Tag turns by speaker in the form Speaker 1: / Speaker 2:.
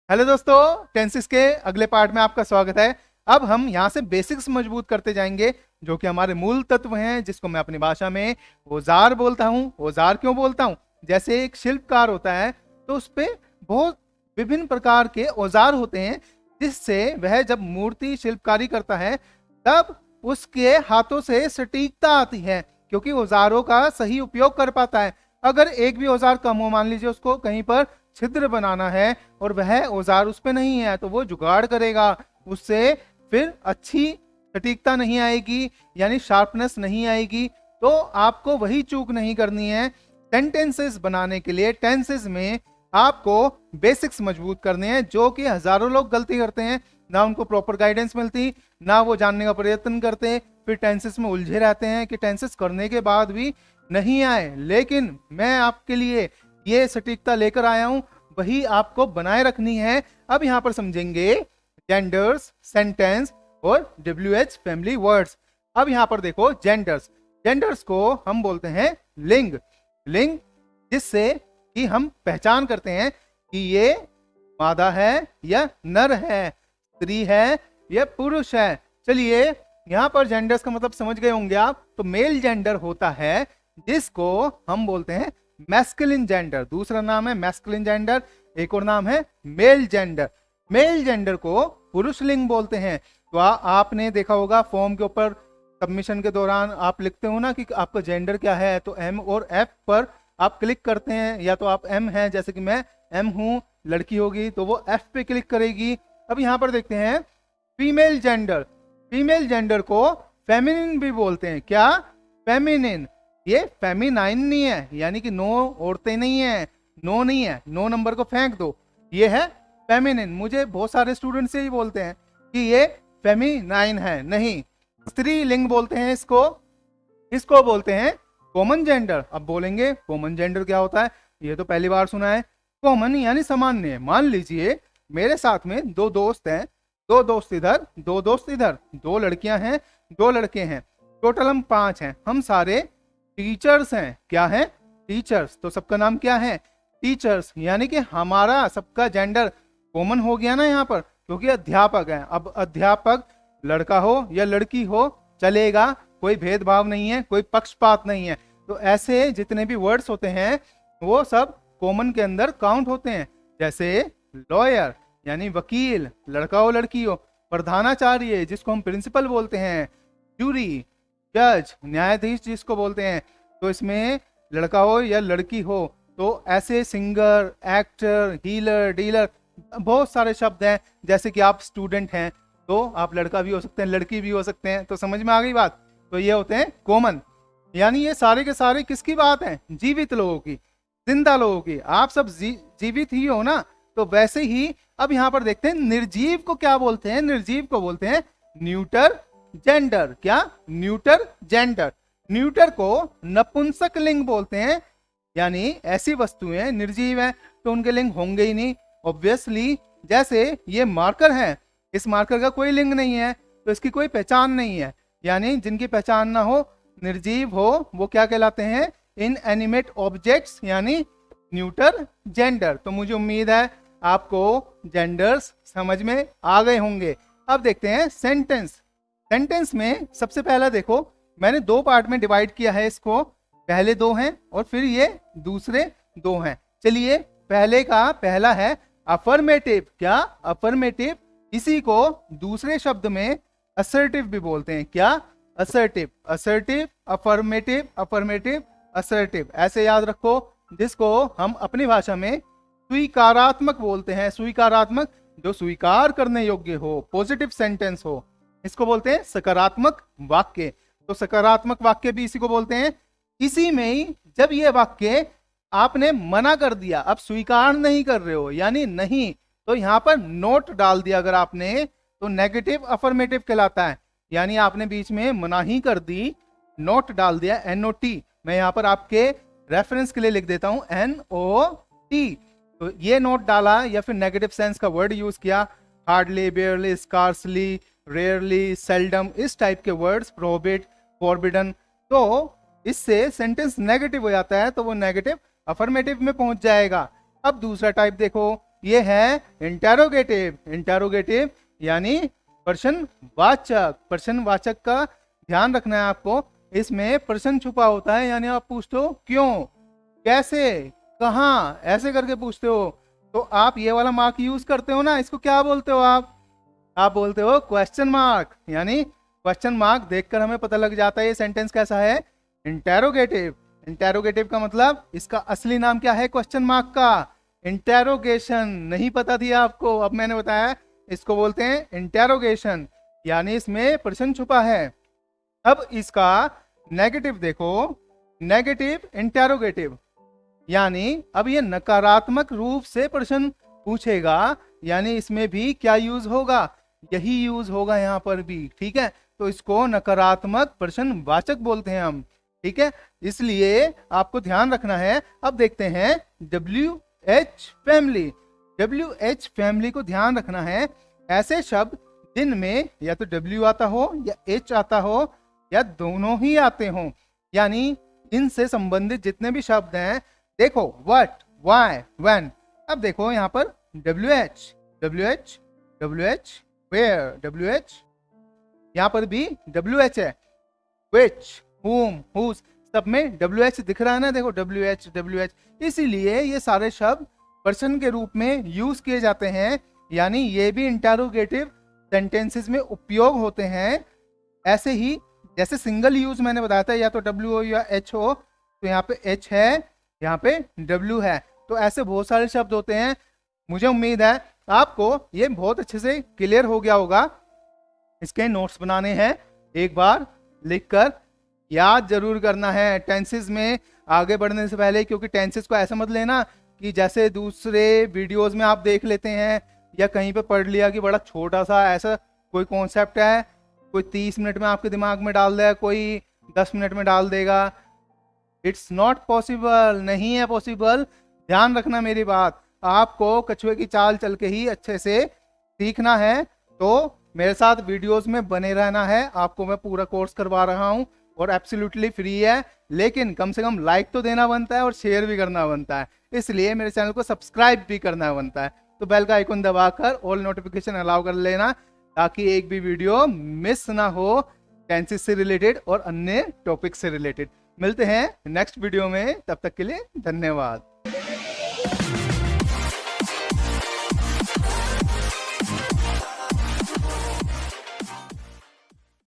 Speaker 1: Hello दोस्तों, tenses के अगले पार्ट में आपका स्वागत है। अब हम यहाँ से बेसिक्स मजबूत करते जाएंगे, जो कि हमारे मूल तत्व हैं, जिसको मैं अपनी भाषा में औजार बोलता हूँ। औजार क्यों बोलता हूँ? जैसे एक शिल्पकार होता है तो उस पे बहुत विभिन्न प्रकार के औजार होते हैं, जिससे वह जब मूर्ति शिल्पकारी करता है तब उसके हाथों से सटीकता आती है, क्योंकि औजारों का सही उपयोग कर पाता है। अगर एक भी औजार कम हो, मान लीजिए उसको कहीं पर छिद्र बनाना है और वह औजार उस पे नहीं है, तो वो जुगाड़ करेगा, उससे फिर अच्छी सटीकता नहीं आएगी, यानी शार्पनेस नहीं आएगी। तो आपको वही चूक नहीं करनी है। सेंटेंसेस बनाने के लिए टेंसेस में आपको बेसिक्स मजबूत करने हैं, जो कि हजारों लोग गलती करते हैं, ना उनको प्रॉपर गाइडेंस मिलती, ना वो जानने का प्रयत्न करते, फिर टेंसेस में उलझे रहते हैं कि टेंसेस करने के बाद भी नहीं आए। लेकिन मैं आपके लिए ये सटीकता लेकर आया हूं, वही आपको बनाए रखनी है। अब यहां पर समझेंगे जेंडर्स, सेंटेंस और WH फैमिली वर्ड्स। अब यहां पर देखो जेंडर्स। जेंडर्स को हम बोलते हैं लिंग। लिंग जिससे कि हम पहचान करते हैं कि ये मादा है या नर है, स्त्री है या पुरुष है। चलिए, यहां पर जेंडर्स का मतलब समझ गए होंगे आप। तो मेल जेंडर होता है जिसको हम बोलते हैं मैस्कुलिन जेंडर। दूसरा नाम है मैस्कुलिन जेंडर, एक और नाम है मेल जेंडर। मेल जेंडर को पुरुष लिंग बोलते हैं। तो आपने देखा होगा फॉर्म के ऊपर सबमिशन के दौरान आप लिखते हो ना कि आपका जेंडर क्या है, तो M और F पर आप क्लिक करते हैं। या तो आप M हैं, जैसे कि मैं M हूं, लड़की होगी तो वो F पे क्लिक करेगी। अब यहां पर देखते हैं फीमेल जेंडर। फीमेल जेंडर को फेमिनिन भी बोलते हैं। क्या? फेमिनिन। ये फेमिनाइन नहीं है, यानी कि नो औरतें नहीं है, नो नहीं है, नो नंबर को फेंक दो, ये है फेमिनिन। मुझे बहुत सारे स्टूडेंट से ही बोलते हैं कि ये फेमिनाइन है, नहीं। स्त्री लिंग बोलते हैं इसको। इसको बोलते हैं कॉमन जेंडर। अब बोलेंगे कॉमन जेंडर क्या होता है, ये तो पहली बार सुना है। कॉमन यानी सामान्य। मान लीजिए मेरे साथ में दो दोस्त हैं, दो दोस्त इधर, दो दोस्त इधर, दो लड़कियां हैं, दो लड़के हैं, टोटल हम 5 हैं। हम सारे टीचर्स हैं। क्या है? टीचर्स। तो सबका नाम क्या है? टीचर्स। यानी कि हमारा सबका जेंडर कॉमन हो गया ना यहाँ पर, क्योंकि अध्यापक है। अब अध्यापक लड़का हो या लड़की हो चलेगा, कोई भेदभाव नहीं है, कोई पक्षपात नहीं है। तो ऐसे जितने भी वर्ड्स होते हैं वो सब कॉमन के अंदर काउंट होते हैं। जैसे लॉयर यानी वकील, लड़का हो लड़की हो। प्रधानाचार्य जिसको हम प्रिंसिपल बोलते हैं। जूरी, जज, न्यायाधीश जिसको बोलते हैं। तो इसमें लड़का हो या लड़की हो। तो ऐसे सिंगर, एक्टर, हीलर, डीलर, बहुत सारे शब्द हैं। जैसे कि आप स्टूडेंट हैं तो आप लड़का भी हो सकते हैं, लड़की भी हो सकते हैं। तो समझ में आ गई बात? तो ये होते हैं कॉमन। यानी ये सारे के सारे किसकी बात है? जीवित लोगों की, जिंदा लोगों की। आप सब जीवित ही हो ना, तो वैसे ही अब यहां पर देखते हैं निर्जीव को क्या बोलते हैं। निर्जीव को बोलते हैं न्यूटर जेंडर। क्या? Neuter gender. न्यूटर को नपुंसक लिंग बोलते हैं। यानी ऐसी वस्तुएं निर्जीव हैं तो उनके लिंग होंगे ही नहीं, ऑब्वियसली। जैसे ये मार्कर है, इस मार्कर का कोई लिंग नहीं है, तो इसकी कोई पहचान नहीं है। यानी जिनकी पहचान ना हो, निर्जीव हो, वो क्या कहलाते हैं? इनएनिमेट ऑब्जेक्ट्स, यानी न्यूटर जेंडर। तो मुझे उम्मीद है आपको जेंडर्स समझ में आ गए होंगे। अब देखते हैं सेंटेंस। सेंटेंस में सबसे पहला देखो, मैंने 2 पार्ट में डिवाइड किया है इसको। पहले 2 हैं और फिर ये दूसरे 2 हैं। चलिए, पहले का पहला है अफर्मेटिव। क्या? अफर्मेटिव। इसी को दूसरे शब्द में असर्टिव भी बोलते हैं। क्या? Assertive. Assertive, affirmative, affirmative, assertive, ऐसे याद रखो। जिसको हम अपनी भाषा में स्वीकारात्मक बोलते हैं। स्वीकारात्मक, जो स्वीकार करने योग्य हो, पॉजिटिव सेंटेंस हो, इसको बोलते हैं सकारात्मक वाक्य। तो सकारात्मक वाक्य भी इसी को बोलते हैं। इसी में ही जब ये वाक्य आपने मना कर दिया, अब स्वीकार नहीं कर रहे हो यानी नहीं, तो यहां पर नोट डाल दिया अगर आपने, तो नेगेटिव अफर्मेटिव कहलाता है। यानी आपने बीच में मनाही कर दी, नोट डाल दिया, NOT। मैं यहां पर आपके रेफरेंस के लिए लिख देता हूं NOT। तो ये नोट डाला या फिर नेगेटिव सेंस का वर्ड यूज किया। हार्डली, बेयरली, स्कार्सली, रेयरली, सेल्डम, इस टाइप के वर्ड्स, प्रोहिबिट, फॉरबिडन, तो इससे सेंटेंस नेगेटिव हो जाता है, तो वो नेगेटिव अफर्मेटिव में पहुंच जाएगा। अब दूसरा टाइप देखो, ये है इंटेरोगेटिव। इंटेरोगेटिव यानी प्रश्नवाचक। प्रश्नवाचक का ध्यान रखना है आपको, इसमें प्रश्न छुपा होता है, यानी आप पूछते हो क्यों, कैसे, कहाँ, ऐसे करके पूछते हो, तो आप ये वाला मार्क यूज करते हो ना, इसको क्या बोलते हो आप बोलते हो क्वेश्चन मार्क। यानी क्वेश्चन मार्क देखकर हमें पता लग जाता है ये सेंटेंस कैसा है, इंटेरोगेटिव। इंटेरोगेटिव का मतलब इसका असली नाम क्या है क्वेश्चन मार्क का, इंटेरोगेशन। नहीं पता थी आपको, अब मैंने बताया, इसको बोलते हैं इंटेरोगेशन, यानी इसमें प्रश्न छुपा है। अब इसका नेगेटिव देखो, नेगेटिव इंटेरोगेटिव, यानी अब ये नकारात्मक रूप से प्रश्न पूछेगा, यानी इसमें भी क्या यूज होगा, यही यूज होगा यहां पर भी, ठीक है। तो इसको नकारात्मक प्रश्नवाचक बोलते हैं हम, ठीक है। इसलिए आपको ध्यान रखना है। अब देखते हैं WH फैमिली। WH फैमिली को ध्यान रखना है, ऐसे शब्द जिनमें या तो W आता हो या H आता हो या दोनों ही आते हो, यानी इनसे संबंधित जितने भी शब्द हैं, देखो व्हाट, व्हाई, व्हेन। अब देखो यहाँ पर WH, WH, WH, where, WH, यहाँ पर भी WH है, which, whom, whose, सब में WH दिख रहा है ना, देखो WH, WH। इसीलिए ये सारे शब्द पर्सन के रूप में यूज किए जाते हैं, यानी ये भी इंटेरोगेटिव सेंटेंसेस में उपयोग होते हैं। ऐसे ही जैसे सिंगल यूज मैंने बताया था, या तो W हो या H हो, तो यहाँ पे H है, यहाँ पे W है, तो ऐसे बहुत सारे शब्द होते हैं। मुझे उम्मीद है आपको ये बहुत अच्छे से क्लियर हो गया होगा। इसके नोट्स बनाने हैं, एक बार लिखकर याद जरूर करना है टेंसेस में आगे बढ़ने से पहले, क्योंकि टेंसेस को ऐसा मत लेना कि जैसे दूसरे वीडियोस में आप देख लेते हैं या कहीं पे पढ़ लिया कि बड़ा छोटा सा ऐसा कोई कॉन्सेप्ट है, कोई 30 मिनट में आपके दिमाग में डाल देगा, कोई 10 मिनट में डाल देगा। इट्स नॉट पॉसिबल, नहीं है पॉसिबल। ध्यान रखना मेरी बात, आपको कछुए की चाल चल के ही अच्छे से सीखना है, तो मेरे साथ वीडियोस में बने रहना है। आपको मैं पूरा कोर्स करवा रहा हूं और एब्सोल्युटली फ्री है, लेकिन कम से कम लाइक तो देना बनता है और शेयर भी करना बनता है, इसलिए मेरे चैनल को सब्सक्राइब भी करना बनता है। तो बेल का आइकन दबाकर ऑल नोटिफिकेशन अलाउ कर लेना, ताकि एक भी वीडियो मिस ना हो टेंसेस से रिलेटेड और अन्य टॉपिक से रिलेटेड। मिलते हैं नेक्स्ट वीडियो में, तब तक के लिए धन्यवाद।